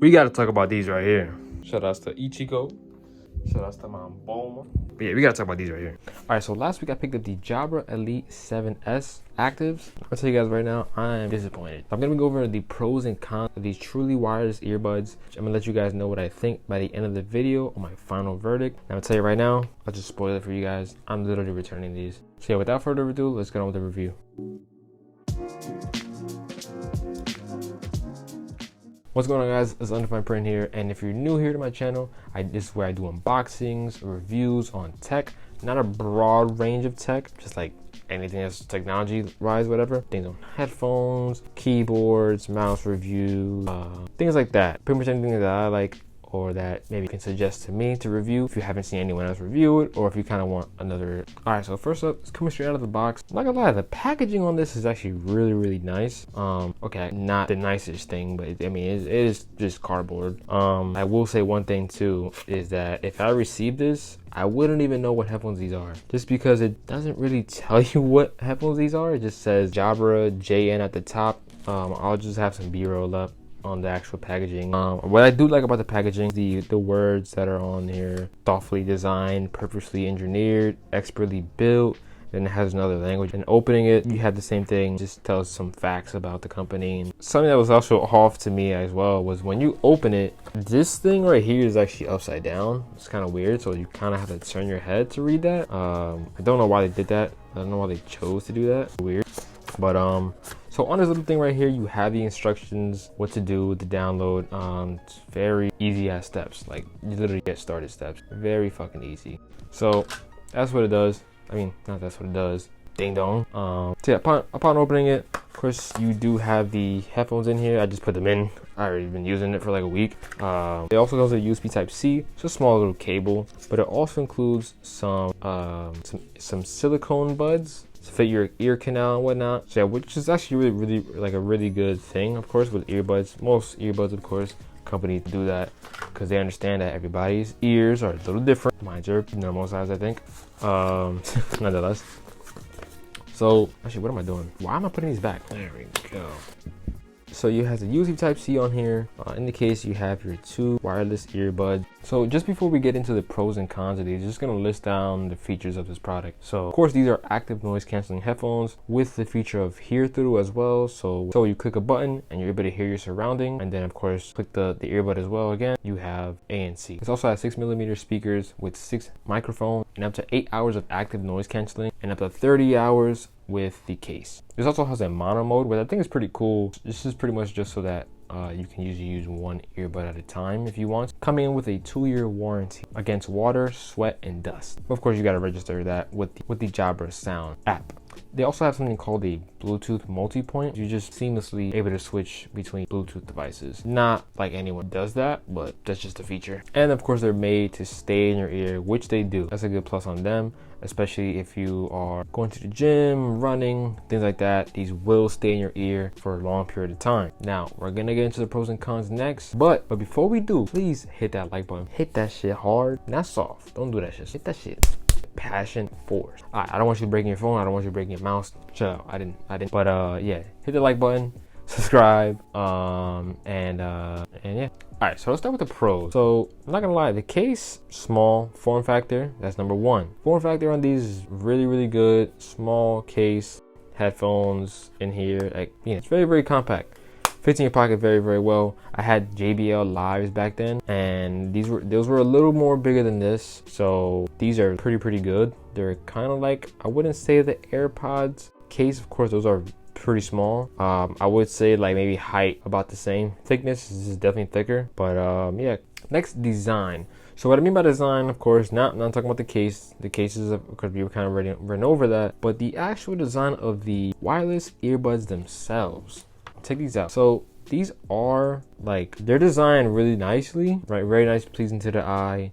We gotta talk about these right here. Shout outs to Ichigo. Shout outs to Mom Bulma. But yeah, we gotta talk about these right here. All right, so last week I picked up the Jabra Elite 7S Actives. I'll tell you guys right now, I'm disappointed. I'm gonna go over the pros and cons of these truly wireless earbuds. I'm gonna let you guys know what I think by the end of the video on my final verdict. And I'm gonna tell you right now, I'll just spoil it for you guys. I'm literally returning these. So yeah, without further ado, let's get on with the review. What's going on, guys? It's Undefined Print here, and if you're new here to my channel, this is where I do unboxings, reviews on tech. Not a broad range of tech, just like anything that's technology-wise, whatever. Things on headphones, keyboards, mouse reviews, things like that. Pretty much anything that I like or that maybe you can suggest to me to review if you haven't seen anyone else review it, or if you kind of want another. All right, so first up, it's coming straight out of the box. I'm not gonna lie, the packaging on this is actually really nice. Okay, not the nicest thing, but I mean, it is just cardboard. I will say one thing too, is that if I received this, I wouldn't even know what headphones these are, just because it doesn't really tell you what headphones these are. It just says Jabra JN at the top. I'll just have some B-roll up on the actual packaging. What I do like about the packaging, the words that are on here: thoughtfully designed, purposely engineered, expertly built. Then it has another language, and opening it, you have the same thing, just tells some facts about the company. And something that was also off to me as well was when you open it, this thing right here is actually upside down. It's kind of weird, so you kind of have to turn your head to read that. I don't know why they did that. I don't know why they chose to do that. Weird. But so on this little thing right here, you have the instructions, what to do, the download. It's very easy as steps, like you literally get started steps, very fucking easy. So that's what it does. I mean, not that's what it does, ding dong. So yeah, upon opening it, of course you do have the headphones in here. I just put them in. I already been using it for like a week. It also comes with a USB type C. It's a small little cable, but it also includes some silicone buds to fit your ear canal and whatnot. So yeah, which is actually really like a really good thing, of course, with earbuds. Most earbuds, of course, companies do that because they understand that everybody's ears are a little different. Mine's are normal size, I think. Nonetheless. So actually, what am I doing? Why am I putting these back? There we go. So you have the USB type C on here. In the case, you have your two wireless earbuds. So just before we get into the pros and cons of these, just gonna list down the features of this product. So of course, these are active noise canceling headphones with the feature of hear through as well. So you click a button and you're able to hear your surrounding, and then of course click the earbud as well. Again, you have ANC. This also has 6mm speakers with 6 microphones and up to 8 hours of active noise canceling and up to 30 hours with the case. This also has a mono mode, which I think is pretty cool. This is pretty much just so that you can usually use one earbud at a time if you want. Coming in with a 2-year warranty against water, sweat, and dust. Of course, you got to register that with the Jabra Sound app. They also have something called a Bluetooth multi-point. You're just seamlessly able to switch between Bluetooth devices. Not like anyone does that, but that's just a feature. And of course, they're made to stay in your ear, which they do. That's a good plus on them, especially if you are going to the gym, running, things like that. These will stay in your ear for a long period of time. Now, we're gonna get into the pros and cons next, but before we do, please hit that like button. Hit that shit hard, not soft. Don't do that shit. Hit that shit. Passion force. I don't want you breaking your phone. I don't want you breaking your mouse. Chill out. I didn't. But yeah, hit the like button, subscribe, and yeah. All right, so let's start with the pros. So I'm not gonna lie, the case, small form factor. That's number one. Form factor on these is really good. Small case, headphones in here. Like, you know, it's very compact. Fits in your pocket very well. I had JBL Lives back then, and those were a little more bigger than this. So these are pretty good. They're kind of like, I wouldn't say the AirPods case. Of course, those are pretty small. I would say like maybe height about the same. Thickness this is definitely thicker, but yeah. Next, design. So what I mean by design, of course, not talking about the case. The cases, because we were kind of ran over that, but the actual design of the wireless earbuds themselves. Check these out. So these are like, they're designed really nicely, right? Very nice, pleasing to the eye.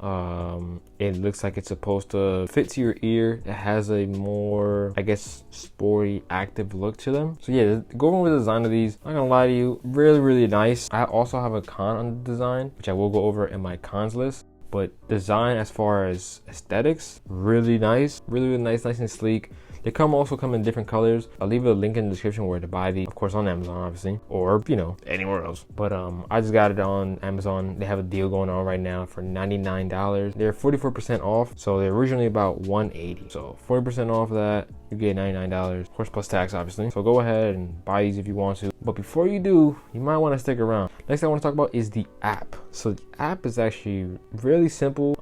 It looks like it's supposed to fit to your ear. It has a more, I guess, sporty, active look to them. So yeah, going with the design of these, I'm not gonna lie to you, really nice. I also have a con on the design, which I will go over in my cons list. But design as far as aesthetics, really nice, really nice and sleek. They also come in different colors. I'll leave a link in the description where to buy these, of course on Amazon obviously, or you know, anywhere else. But I just got it on Amazon. They have a deal going on right now for $99. They're 44% off, so they're originally about $180. So 40% off of that, you get $99, of course plus tax obviously. So go ahead and buy these if you want to. But before you do, you might want to stick around. Next thing I want to talk about is the app. So the app is actually really simple,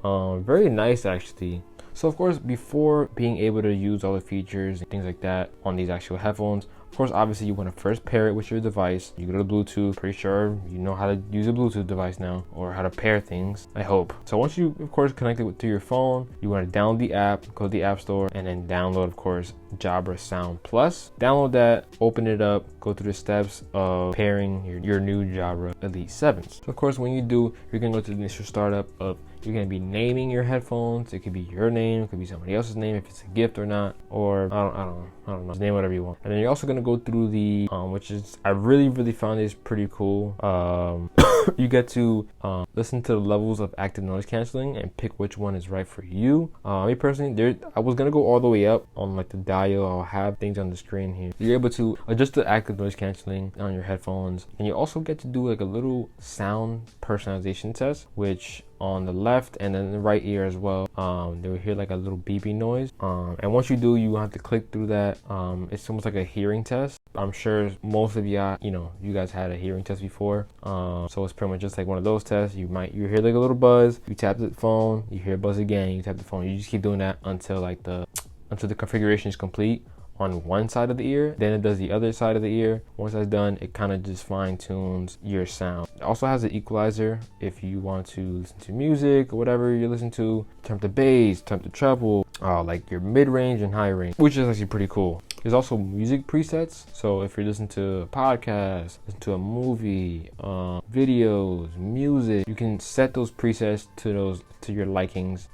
very nice actually. So of course, before being able to use all the features and things like that on these actual headphones, of course, obviously you want to first pair it with your device. You go to Bluetooth, pretty sure you know how to use a Bluetooth device now, or how to pair things, I hope. So once you, of course, connect it to your phone, you want to download the app, go to the App Store, and then download, of course, Jabra Sound Plus. Download that, open it up, go through the steps of pairing your new Jabra Elite 7s. So of course, when you do, you're going to go to the initial startup of, you're going to be naming your headphones. It could be your name, it could be somebody else's name, if it's a gift or not, or I don't know, just name whatever you want. And then you're also going to go through the which is, I really found this pretty cool. You get to listen to the levels of active noise canceling and pick which one is right for you. Me personally, I was gonna go all the way up on like the dial. I'll have things on the screen here. You're able to adjust the active noise canceling on your headphones, and you also get to do like a little sound personalization test, which on the left and then the right ear as well, they will hear like a little beeping noise, and once you do, you have to click through that. It's almost like a hearing test. I'm sure most of you guys had a hearing test before, so it's pretty much just like one of those tests. You hear like a little buzz, you tap the phone, you hear a buzz again, you tap the phone. You just keep doing that until the configuration is complete on one side of the ear. Then it does the other side of the ear. Once that's done, it kind of just fine tunes your sound. It also has an equalizer if you want to listen to music or whatever you listen to. Turn up the bass, turn up the treble, like your mid-range and high range, which is actually pretty cool. There's also music presets. So if you're listening to a podcast, listen to a movie, videos, music, you can set those presets to your likings,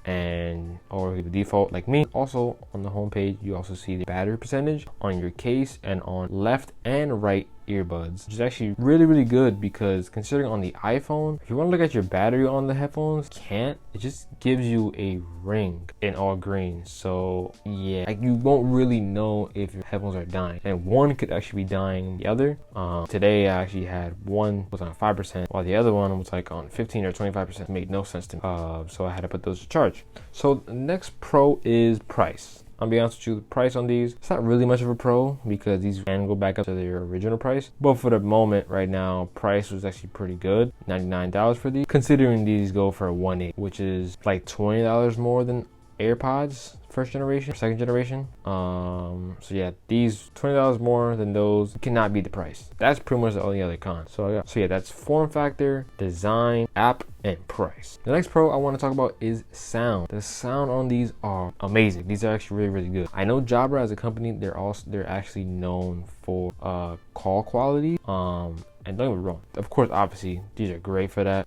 or the default like me. Also on the homepage, you also see the battery percentage on your case and on left and right earbuds, which is actually really good, because considering on the iPhone, if you want to look at your battery on the headphones, it just gives you a ring in all green. So yeah, like you won't really know if your headphones are dying, and one could actually be dying the other. Today I actually had one was on 5%, while the other one was like on 15 or 25%. It made no sense to me, so I had to put those to charge. So the next pro is price. I'll be honest with you, the price on these, it's not really much of a pro, because these can go back up to their original price. But for the moment right now, price was actually pretty good. $99 for these, considering these go for $180, which is like $20 more than AirPods first generation, second generation. So yeah, these $20 more than those cannot be the price. That's pretty much the only other con. So yeah, that's form factor, design, app, and price. The next pro I want to talk about is sound. The sound on these are amazing. These are actually really good. I know Jabra as a company, they're actually known for call quality. And don't get me wrong, of course, obviously, these are great for that.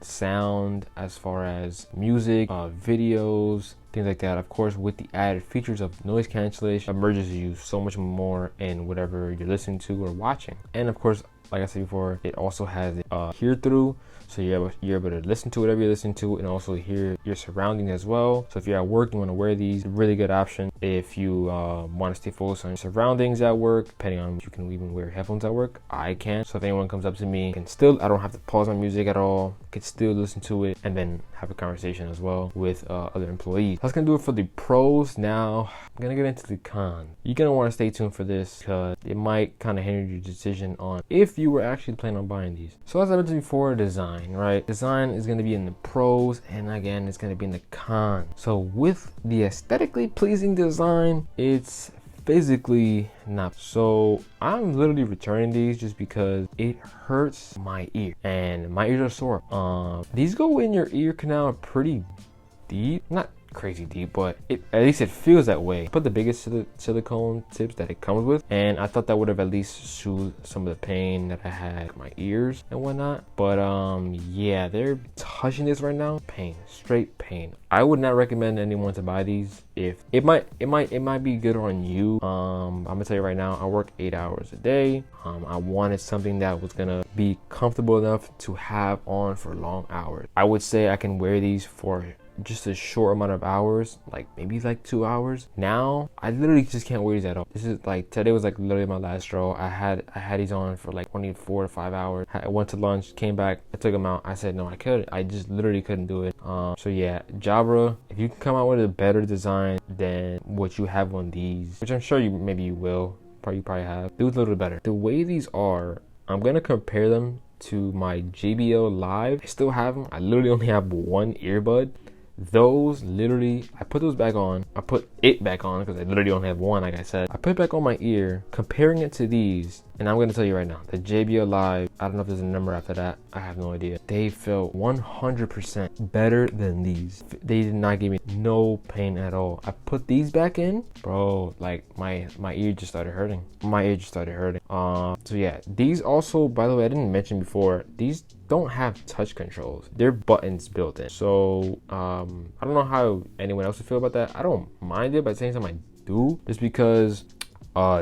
Sound, as far as music, videos, things like that. Of course, with the added features of noise cancellation, immerses you so much more in whatever you're listening to or watching. And of course, like I said before, it also has hear through. So you're able to listen to whatever you're listening to, and also hear your surroundings as well. So if you're at work, you want to wear these, really good option. If you want to stay focused on your surroundings at work, depending on if you can even wear headphones at work, I can. So if anyone comes up to me, I don't have to pause my music at all. I can still listen to it and then have a conversation as well with other employees. That's gonna do it for the pros. Now I'm gonna get into the cons. You're gonna want to stay tuned for this, because it might kind of hinder your decision on if you were actually planning on buying these. So as I mentioned before, design, right? Design is going to be in the pros, and again, it's going to be in the cons. So with the aesthetically pleasing design, it's physically not. So I'm literally returning these just because it hurts my ear, and my ears are sore. These go in your ear canal pretty deep, not crazy deep, but at least it feels that way. Put the biggest silicone tips that it comes with, and I thought that would have at least soothed some of the pain that I had in my ears and whatnot. But yeah, they're touching this right now, pain, straight pain. I would not recommend anyone to buy these. If it might be good on you. I'm gonna tell you right now, I work 8 hours a day. I wanted something that was gonna be comfortable enough to have on for long hours. I would say I can wear these for just a short amount of hours, like maybe like 2 hours. Now I literally just can't wear these at all. This is like, today was like literally my last straw. I had these on for like 24 to 5 hours. I went to lunch, came back, I took them out. I said no, I just literally couldn't do it. So yeah, Jabra, if you can come out with a better design than what you have on these, which I'm sure maybe you will, you probably have, do it a little better. The way these are, I'm gonna compare them to my JBL Live. I still have them. I literally only have one earbud. Those literally, I put those back on. I put it back on because I literally only have one, like I said. I put it back on my ear, comparing it to these, and I'm gonna tell you right now, the JBL Live, I don't know if there's a number after that, I have no idea. They felt 100% better than these. They did not give me no pain at all. I put these back in, bro, like my ear just started hurting. So yeah, these also, by the way, I didn't mention before, these don't have touch controls. They're buttons built in. So I don't know how anyone else would feel about that. I don't mind it, but at the same time I do, just because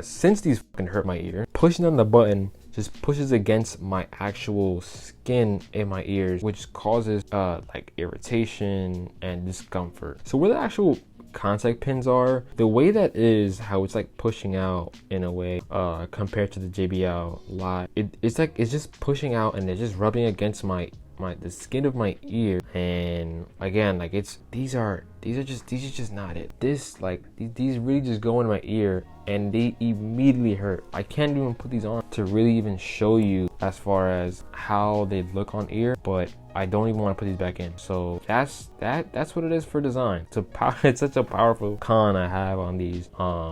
since these fucking hurt my ear, pushing on the button just pushes against my actual skin in my ears, which causes like irritation and discomfort. So where the actual contact pins are, the way that is how it's like pushing out in a way compared to the JBL Live, it's like it's just pushing out and it's just rubbing against the skin of my ear. And again, like these are just not it. These really just go in my ear and they immediately hurt. I can't even put these on to really even show you as far as how they look on ear, but I don't even want to put these back in. So that's what it is for design. It's such a powerful con I have on these.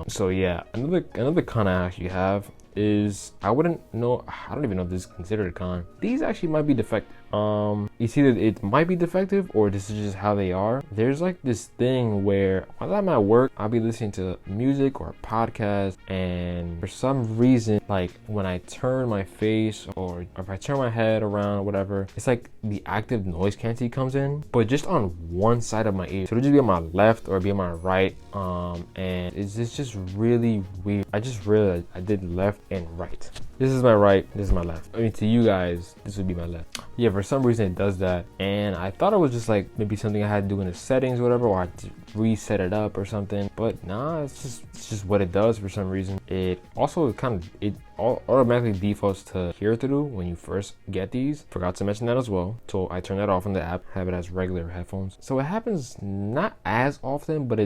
So yeah, another con I actually have is, I don't even know if this is considered a con. These actually might be defective. It's either it might be defective or this is just how they are. There's like this thing where while I'm at work, I'll be listening to music or a podcast, and for some reason, like when I turn my face or if I turn my head around or whatever, it's like the active noise canceling comes in, but just on one side of my ear. So it'll just be on my left or be on my right. And it's just really weird. I just realized I did left and right. This is my right, this is my left. I mean, to you guys, this would be my left. Yeah, for some reason it does that, and I thought it was just like maybe something I had to do in the settings or whatever, or I had to reset it up or something, but nah, it's just what it does for some reason. It also it automatically defaults to hear through when you first get these. Forgot to mention that as well, so I turn that off in the app, have it as regular headphones. So it happens not as often, but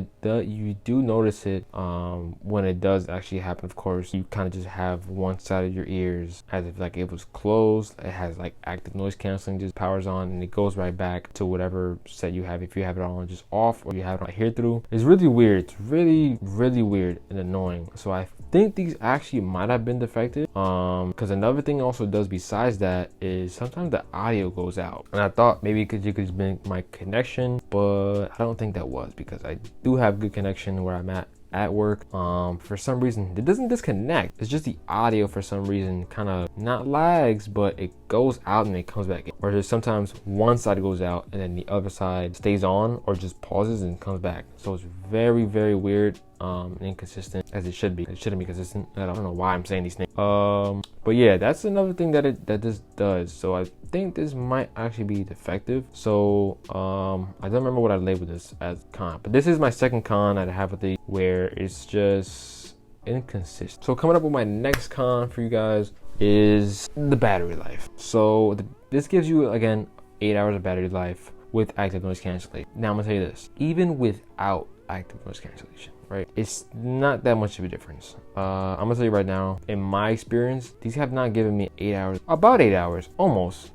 you do notice it when it does actually happen. Of course, you kind of just have one side of your ears as if like it was closed. It has like active noise canceling, just powers on, and it goes right back to whatever set you have. If you have it on just off or you have it on hear through, it's really weird. It's really weird and annoying. So I think these actually might have been defective, because another thing also does besides that is sometimes the audio goes out, and I thought maybe you could been my connection, but I don't think that was, because I do have good connection where I'm at work. For some reason it doesn't disconnect, it's just the audio for some reason kind of not lags, but it goes out and it comes back in, or there's sometimes one side goes out and then the other side stays on or just pauses and comes back. So it's very weird and inconsistent, as it should be. It shouldn't be consistent. I don't know why I'm saying these things. But yeah, that's another thing that this does. So I think this might actually be defective. So I don't remember what I labeled this as con, but this is my second con that I have with it, where it's just inconsistent. So coming up with my next con for you guys is the battery life. So this gives you, again, 8 hours of battery life with active noise cancellation. Now I'm gonna tell you this, even without active noise cancellation, right, it's not that much of a difference. I'm gonna tell you right now, in my experience, these have not given me 8 hours, about 8 hours, almost.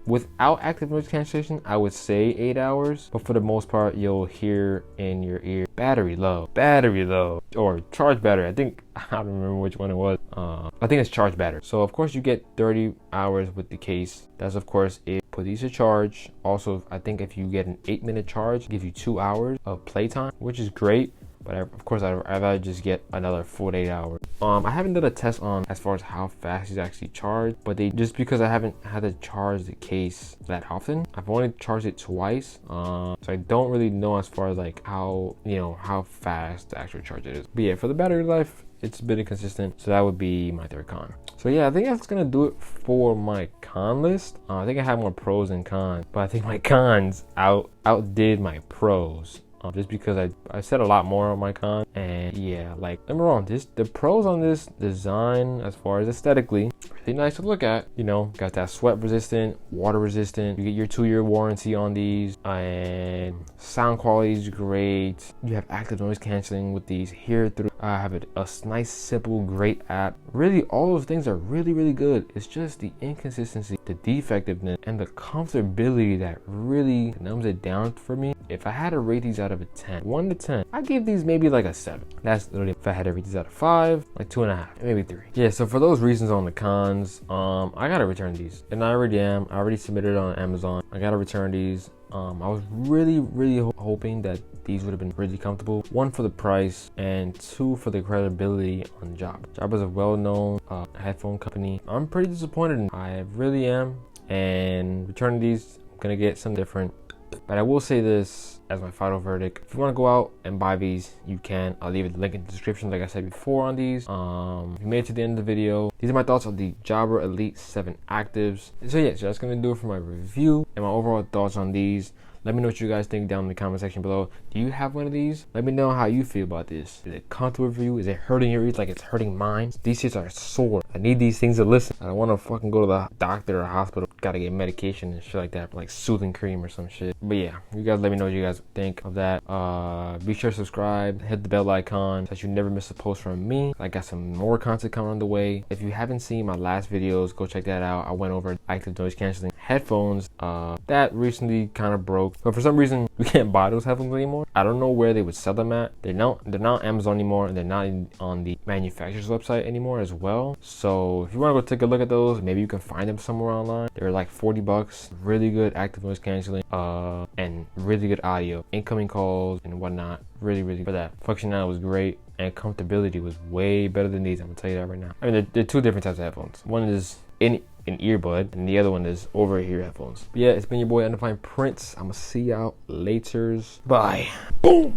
Without active noise cancellation, I would say 8 hours, but for the most part, you'll hear in your ear, battery low, or charge battery. I don't remember which one it was. I think it's charge battery. So of course you get 30 hours with the case. That's of course if put these to charge. Also, I think if you get an 8-minute charge, it gives you 2 hours of playtime, which is great. But of course, I'd rather just get another 48 hours. I haven't done a test on as far as how fast these actually charge, but just because I haven't had to charge the case that often, I've only charged it twice. So I don't really know as far as like how fast the actual charge it is. But yeah, for the battery life, it's a bit inconsistent. So that would be my third con. So yeah, I think that's gonna do it for my con list. I think I have more pros than cons, but I think my cons outdid my pros. Just because I said a lot more on my con, and yeah, like, don't get me wrong, the pros on this design as far as aesthetically, really nice to look at. You know, got that sweat resistant, water resistant. You get your 2-year warranty on these, and sound quality is great. You have active noise canceling with these here through. I have a nice, simple, great app. Really, all those things are really, really good. It's just the inconsistency, the defectiveness, and the comfortability that really numbs it down for me. If I had to rate these out of a 10, 1 to 10, I'd give these maybe like a 7. That's literally, if I had to rate these out of 5, like 2.5, maybe 3. Yeah, so for those reasons on the cons, I gotta return these. And I already am. I already submitted it on Amazon. I gotta return these. I was really hoping that these would have been really comfortable. 1, for the price, and 2, for the credibility on Jabra. Jabra is a well-known headphone company. I'm pretty disappointed. I really am. And returning these, I'm gonna get some different. But I will say this as my final verdict. If you want to go out and buy these, you can. I'll leave a link in the description, like I said before, on these. If you made it to the end of the video, these are my thoughts on the Jabra Elite 7 Actives. So yeah, so that's going to do it for my review and my overall thoughts on these. Let me know what you guys think down in the comment section below. Do you have one of these? Let me know how you feel about this. Is it comfortable for you? Is it hurting your ears like it's hurting mine? These shits are sore. I need these things to listen. I don't want to fucking go to the doctor or hospital. Gotta get medication and shit like that, like soothing cream or some shit. But yeah, you guys let me know what you guys think of that. Be sure to subscribe, hit the bell icon so that you never miss a post from me. I got some more content coming on the way. If you haven't seen my last videos, go check that out. I went over active noise canceling headphones that recently kind of broke, but for some reason we can't buy those headphones anymore. I don't know where they would sell them at. They're not on Amazon anymore, and they're not on the manufacturer's website anymore as well. So if you want to go take a look at those, maybe you can find them somewhere online. They're like $40. Really good active noise canceling and really good audio, incoming calls and whatnot. Really for that. Functionality was great, and comfortability was way better than these. I'm gonna tell you that right now. I mean, they're 2 different types of headphones. One is in an earbud, and the other one is over ear headphones. But yeah, it's been your boy Undefined Prince. I'm gonna see y'all later. Bye. Boom.